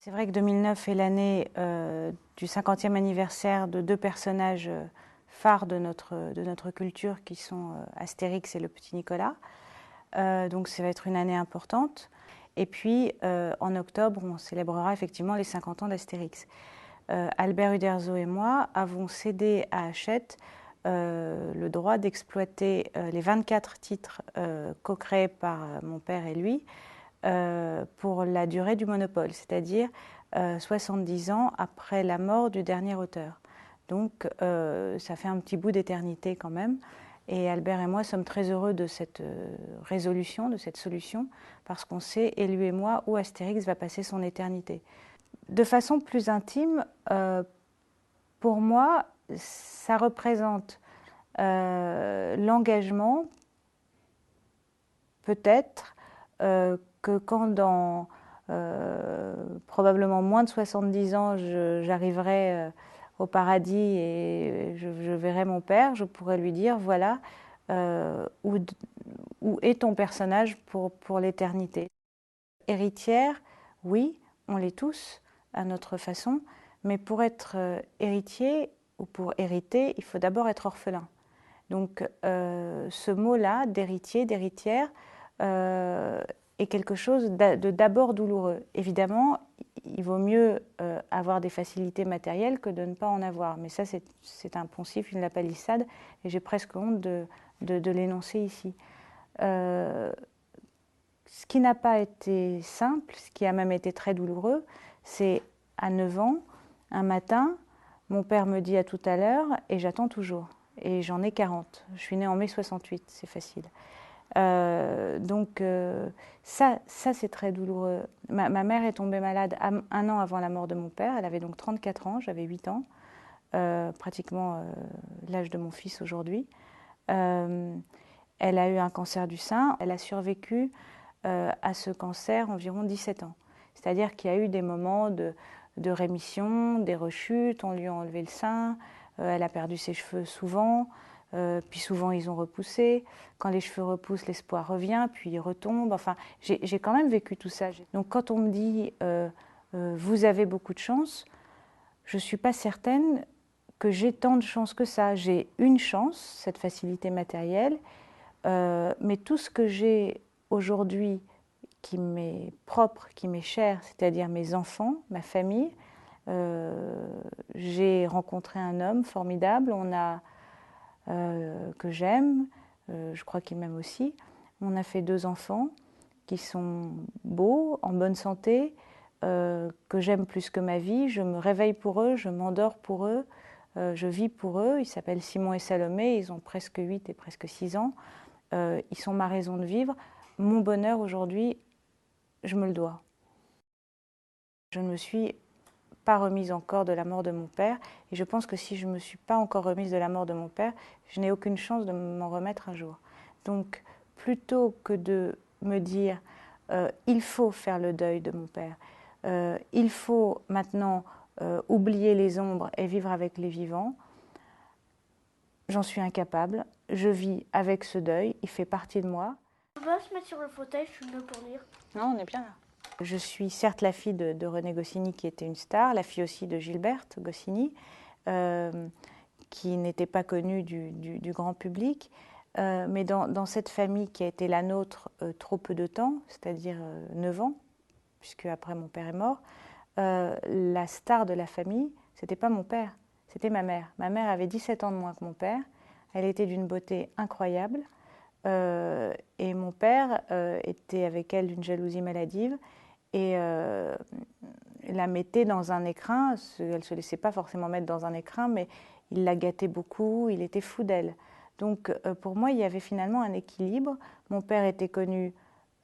C'est vrai que 2009 est l'année du 50e anniversaire de deux personnages phares de notre culture qui sont Astérix et le Petit Nicolas. Donc ça va être une année importante. Et puis en octobre, on célébrera effectivement les 50 ans d'Astérix. Albert Uderzo et moi avons cédé à Hachette le droit d'exploiter les 24 titres co-créés par mon père et lui pour la durée du monopole, c'est-à-dire 70 ans après la mort du dernier auteur. Donc ça fait un petit bout d'éternité quand même. Et Albert et moi sommes très heureux de cette résolution, de cette solution, parce qu'on sait, et lui et moi, où Astérix va passer son éternité. De façon plus intime, pour moi, ça représente l'engagement, peut-être, que quand dans probablement moins de 70 ans, j'arriverai au paradis et je verrai mon père, je pourrais lui dire, voilà, où est ton personnage pour l'éternité. Héritière, oui, on l'est tous à notre façon, mais pour être héritier ou pour hériter, il faut d'abord être orphelin. Donc ce mot-là, d'héritier, d'héritière, est quelque chose de d'abord douloureux. Évidemment, il vaut mieux avoir des facilités matérielles que de ne pas en avoir. Mais ça, c'est un poncif, une lapalissade, et j'ai presque honte de l'énoncer ici. Ce qui n'a pas été simple, ce qui a même été très douloureux, c'est à 9 ans, un matin, mon père me dit à tout à l'heure, et j'attends toujours. Et j'en ai 40. Je suis née en mai 68, c'est facile. Donc ça c'est très douloureux. Ma mère est tombée malade un an avant la mort de mon père. Elle avait donc 34 ans, j'avais 8 ans, pratiquement l'âge de mon fils aujourd'hui. Elle a eu un cancer du sein. Elle a survécu à ce cancer environ 17 ans. C'est-à-dire qu'il y a eu des moments de rémission, des rechutes, on lui a enlevé le sein, elle a perdu ses cheveux souvent, puis souvent ils ont repoussé. Quand les cheveux repoussent, l'espoir revient, puis il retombe. Enfin, j'ai quand même vécu tout ça. Donc quand on me dit vous avez beaucoup de chance, je ne suis pas certaine que j'ai tant de chance que ça. J'ai une chance, cette facilité matérielle, mais tout ce que j'ai aujourd'hui qui m'est propre, qui m'est cher, c'est-à-dire mes enfants, ma famille, j'ai rencontré un homme formidable, que j'aime, je crois qu'il m'aime aussi. On a fait 2 enfants qui sont beaux, en bonne santé, que j'aime plus que ma vie. Je me réveille pour eux, je m'endors pour eux, je vis pour eux. Ils s'appellent Simon et Salomé, ils ont presque 8 et presque 6 ans. Ils sont ma raison de vivre. Mon bonheur aujourd'hui, je me le dois. Je ne me suis pas remise encore de la mort de mon père, et je pense que si je ne me suis pas encore remise de la mort de mon père, je n'ai aucune chance de m'en remettre un jour. Donc, plutôt que de me dire il faut faire le deuil de mon père, il faut maintenant oublier les ombres et vivre avec les vivants, j'en suis incapable. Je vis avec ce deuil, il fait partie de moi. On va se mettre sur le fauteuil, je suis mieux pour lire. Non, on est bien là. Je suis certes la fille de René Goscinny qui était une star, la fille aussi de Gilberte Goscinny, qui n'était pas connue du grand public. Mais dans cette famille qui a été la nôtre trop peu de temps, c'est-à-dire 9 ans, puisque après mon père est mort, la star de la famille, c'était pas mon père, c'était ma mère. Ma mère avait 17 ans de moins que mon père. Elle était d'une beauté incroyable. Et mon père était avec elle d'une jalousie maladive et la mettait dans un écrin. Elle ne se laissait pas forcément mettre dans un écrin, mais il la gâtait beaucoup, il était fou d'elle. Donc pour moi, il y avait finalement un équilibre. Mon père était connu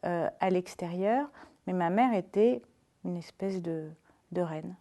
à l'extérieur, mais ma mère était une espèce de reine.